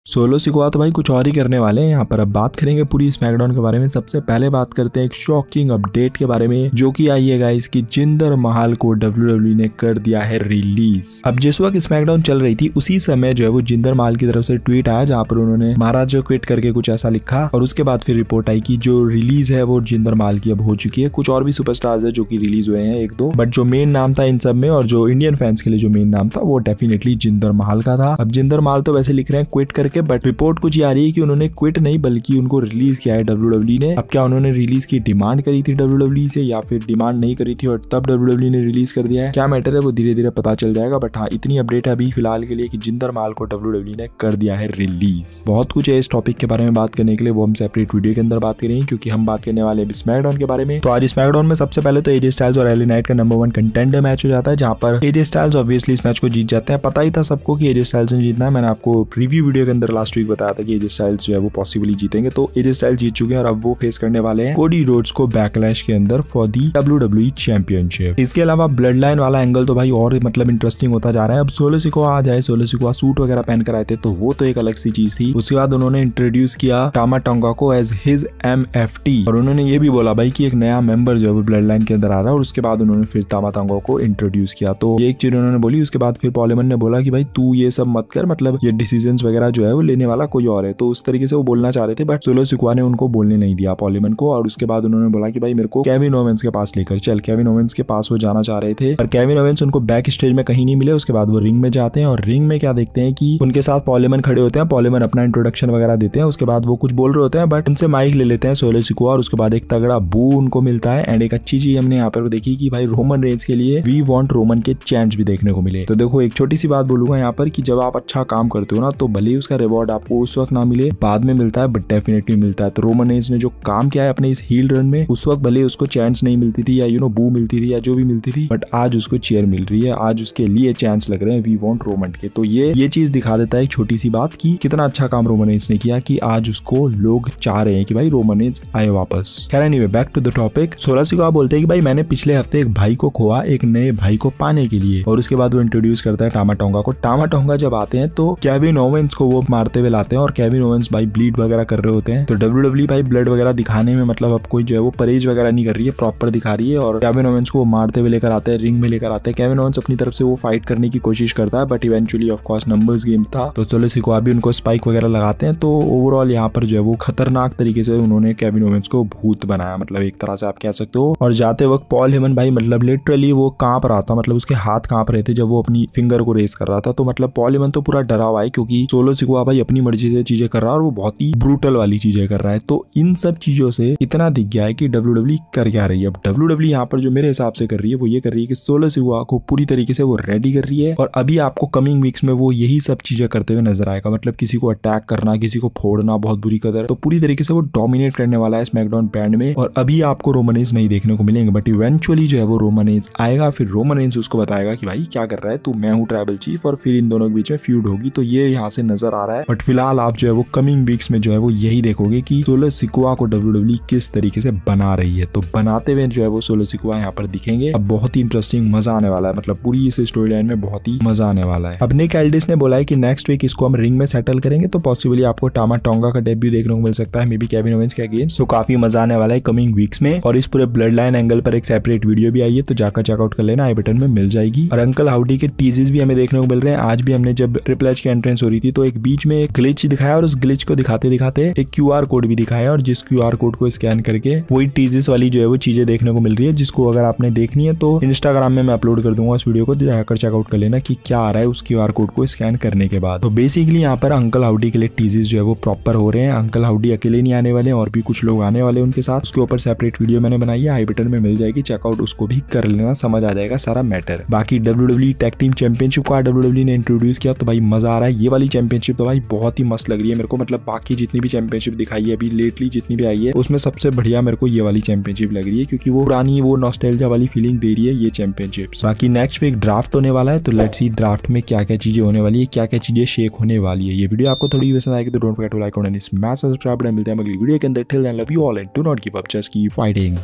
Solo Sikoa तो भाई कुछ और ही करने वाले हैं यहाँ पर। अब बात करेंगे पूरी स्मैकडाउन के बारे में। सबसे पहले बात करते हैं एक शॉकिंग अपडेट के बारे में जो कि आई है गाइस कि जिंदर महल को WWE ने कर दिया है रिलीज। अब जिस वक्त स्मैकडाउन चल रही थी उसी समय जो है वो जिंदर महल की तरफ से ट्वीट आया जहाँ पर उन्होंने महाराज जो क्विट करके कुछ ऐसा लिखा और उसके बाद फिर रिपोर्ट आई कि जो रिलीज है वो जिंदर महल की अब हो चुकी है। कुछ और भी सुपरस्टार्स है जो कि रिलीज हुए हैं एक दो, बट जो मेन नाम था इन सब में और जो इंडियन फैंस के लिए जो मेन नाम था वो डेफिनेटली जिंदर महल का था। अब जिंदर महल तो वैसे लिख रहे हैं क्विट करके, बट रिपोर्ट कुछ आ रही है कि उन्होंने क्विट नहीं बल्कि उनको रिलीज किया है WWE ने। अब क्या उन्होंने रिलीज की डिमांड करी थी WWE से या फिर डिमांड नहीं करी थी और तब WWE ने रिलीज कर दिया है, क्या मैटर है वो धीरे धीरे पता चल जाएगा। बट हाँ, इतनी अपडेट है अभी फिलहाल के लिए कि जिंदर महल को WWE ने कर दिया है रिलीज। बहुत कुछ है इस टॉपिक के बारे में बात करने के लिए, वो हम सेपरेट वीडियो के अंदर बात करेंगे क्योंकि हम बात करने वाले हैं स्मैकडाउन के बारे में। तो आज स्मैकडाउन में सबसे पहले तो एजे स्टाइल्स और एली नाइट का नंबर 1 कंटेंडर मैच हो जाता है जहां पर एजे स्टाइल्स ऑब्वियसली इस मैच को जीत जाते हैं। पता ही था सबको कि एजे स्टाइल्स ने जीतना है। मैंने आपको प्रीव्यू वीडियो के अंदर लास्ट वीक बताया था कि एजे स्टाइल्स जो है वो पॉसिबली जीतेंगे, तो एजे स्टाइल्स जीत चुके हैं और अब वो फेस करने वाले हैं कोडी रोड्स को बैकलैश के अंदर फॉर दी WWE चैंपियनशिप। इसके अलावा ब्लड लाइन वाला एंगल तो भाई और मतलब इंटरेस्टिंग होता जा रहा है। अब सोलो सिकोआ आ जाए, सोलो सिकोआ सूट वगैरह पहन कर आए थे तो वो तो एक अलग सी चीज थी। उसके बाद उन्होंने इंट्रोड्यूस किया टामा टोंगा को एज हिज MFT और उन्होंने ये भी बोला भाई कि एक नया मेंबर जो है वो ब्लड लाइन के अंदर आ रहा है और उसके बाद उन्होंने फिर टामा टोंगा को इंट्रोड्यूस किया। तो ये एक चीज उन्होंने बोली। उसके बाद फिर पॉल हेमन ने बोला कि भाई तू ये सब मत कर, मतलब ये डिसीजंस वगैरह जो है वो लेने वाला कोई और है। तो उस तरीके से वो बोलना चाह रहे थे बट सोलो सिकोआ ने उनको बोलने नहीं दिया पॉल हेमन को। और उसके बाद उन्होंने बोला कि भाई मेरे को केविन ओवेंस के पास लेकर चल। केविन ओवेंस के पास वो जाना चाह रहे थे पर केविन ओवेंस उनको बैक स्टेज में कहीं नहीं मिले। उसके बाद वो रिंग में जाते हैं और रिंग में क्या देखते हैं कि उनके साथ पॉल हेमन खड़े होते हैं। पॉल हेमन अपना इंट्रोडक्शन वगैरह देते हैं। उसके बाद वो कुछ बोल रहे होते हैं बट उनसे माइक ले लेते हैं सोलो सिकोआ और उसके बाद एक तगड़ा बू उनको मिलता है। एंड एक अच्छी चीज हमने यहाँ पर देखी कि भाई रोमन रेंज के लिए वी वांट रोमन के चैंट्स भी देखने को मिले। तो देखो एक छोटी सी बात बोलूंगा यहाँ पर कि जब आप अच्छा काम करते हो ना तो भले ही उसका रिवॉर्ड आपको उस वक्त ना मिले, बाद में मिलता है बट डेफिनेटली मिलता है। तो रोमन रेंज ने जो काम किया है अपने इस हील रन में, उस वक्त भले उसको चांस नहीं मिलती थी या बू मिलती थी या जो भी मिलती थी, बट आज उसको चेयर मिल रही है। आज उसके लिए चांस लग रहे हैं वी वांट रोमन के। तो ये चीज दिखा देता है एक छोटी सी बात कि कितना अच्छा काम रोमन रेंज ने किया कि आज उसको लोग चाह रहे हैं कि भाई रोमन रेंज आए वापस। खैर anyway back to the topic. सोलो सिकोआ बोलते हैं कि भाई मैंने पिछले हफ्ते एक भाई को खोआ एक नए भाई को पाने के लिए। और उसके बाद वो इंट्रोड्यूस करता है टामा टोंगा को। टामा टोंगा जब आते हैं तो केविन ओवेंस को वो मारते हुए लाते हैं और केविन ओवेंस भाई ब्लीड वगैरह कर रहे होते हैं। तो WWE भाई ब्लड वगैरह दिखाने में मतलब अब कोई जो है वो परहेज वगैरह नहीं कर रही है, प्रॉपर दिखा रही है। और केविन ओवेंस को वो मारते हुए लेकर आते हैं, रिंग में लेकर आते हैं। केविन ओवेंस अपनी तरफ से वो फाइट करने की कोशिश करता है but eventually of course numbers game था तो सोलो सिकोआ भी उनको स्पाइक वगैरह लगाते हैं। तो ओवरऑल यहाँ पर जो है वो खतरनाक तरीके से उन्होंने केविन ओवेंस को भूत बनाया, मतलब एक तरह से आप कह सकते हो। और जाते वक्त पॉल हेमन भाई मतलब लिटरली वो कांप रहा था, मतलब उसके हाथ कांप रहे थे जब वो अपनी फिंगर को रेस कर रहा था। तो मतलब पॉल हेमन तो पूरा डरा हुआ है क्योंकि सोलो सिकोआ भाई अपनी मर्जी से चीजें कर रहा है और वो बहुत ही ब्रूटल वाली चीजें कर रहा है। तो इन सब चीजों से इतना दिख गया है कि WWE कर क्या रही है। अब WWE यहाँ पर जो मेरे हिसाब से कर रही है वो ये कर रही है कि सोलो सिकोआ को पूरी तरीके से वो रेडी कर रही है और अभी आपको कमिंग वीक्स में वो यही सब चीजें करते हुए नजर आएगा। मतलब किसी को अटैक करना, किसी को फोड़ना बहुत बुरी कदर, तो पूरी तरीके से वो डोमिनेट करने वाला है स्मैकडाउन ब्रांड में। और अभी आपको रोमन रेंज नहीं देखने को मिलेंगे बट इवेंचुअली जो है वो रोमन रेंज आएगा। फिर रोमन रेंज उसको बताएगा कि भाई क्या कर रहा है तू, मैं हूँ ट्राइबल चीफ, और फिर इन दोनों के बीच में फ्यूड होगी। तो ये यहाँ से नजर आ रहा है। बट फिलहाल आप जो है वो कमिंग वीक्स में जो है वो यही देखोगे कि सोलो सिकोआ को WWE किस तरीके से बना रही है। तो बनाते हुए जो है वो सोलो सिकोआ यहाँ पर दिखेंगे। अब बहुत ही इंटरेस्टिंग मजा आने वाला है, मतलब पूरी इस स्टोरी लाइन में बहुत ही मजा आने वाला है। अब निक एल्डिस ने बोला है कि नेक्स्ट वीक इसको हम रिंग में सेटल करेंगे तो पॉसिबली आपको टामा टोंगा का डेब्यू देखने को मिल सकता है, मे बी केविन ओवेंस के अगेंस्ट। तो काफी मजा आने वाला है कमिंग वीक्स में। और इस पूरे ब्लड लाइन एंगल पर एक सेपरेट वीडियो भी आई है तो जाकर चेकआउट कर लेना, आई बटन में मिल जाएगी। और अंकल हाउडी के टीजेस भी हमें देखने को मिल रहे हैं। आज भी हमने जब ट्रिपल एच की एंट्रेंस हो रही थी तो एक बीच में एक ग्लिच दिखाया और उस ग्लिच को दिखाते दिखाते एक QR कोड भी दिखाया और जिस QR कोड को स्कैन करके वही टीजेस वाली जो है वो चीजें देखने को मिल रही है, जिसको अगर आपने देखनी है तो इंस्टाग्राम में मैं अपलोड कर दूंगा उस वीडियो को, जाकर चेकआउट कर लेना कि क्या आ रहा है उस QR कोड को स्कैन करने के बाद। तो बेसिकली यहाँ पर अंकल हाउडी के लिए टीजेस जो है वो प्रॉपर हो रहे हैं। अंकल हाउडी अकेले नहीं आने वाले और भी कुछ लोग आने वाले उनके साथ। उसके ऊपर सेपरेट वीडियो मैंने बनाई है, आई बटन में मिल जाएगी, चेकआउट उसको भी कर लेना, समझ आ जाएगा सारा मैटर। बाकी WWE टैग टीम चैंपियनशिप को WWE ने इंट्रोड्यूस किया तो भाई मजा आ रहा है। ये वाली चैंपियनशिप तो भाई बहुत ही मस्त लग रही है मेरे को, मतलब बाकी जितनी भी चैंपियनशिप दिखाई है अभी लेटली जितनी भी आई है उसमें सबसे बढ़िया मेरे को ये वाली चैंपियनशिप लग रही है क्योंकि वो पुरानी वो नॉस्टैल्जिया वाली फीलिंग दे रही है ये चैंपियनशिप। बाकी नेक्स्ट वीक ड्राफ्ट होने वाला है तो लेट्स सी ड्राफ्ट में क्या क्या चीजें होने वाली है, क्या क्या चीजें शेक होने वाली है। ये वीडियो आपको थोड़ी पसंद आएगी तो don't forget to like and smash subscribe. मिलते हैं अगली वीडियो के अंदर। Till then love you all and do not give up, just keep fighting.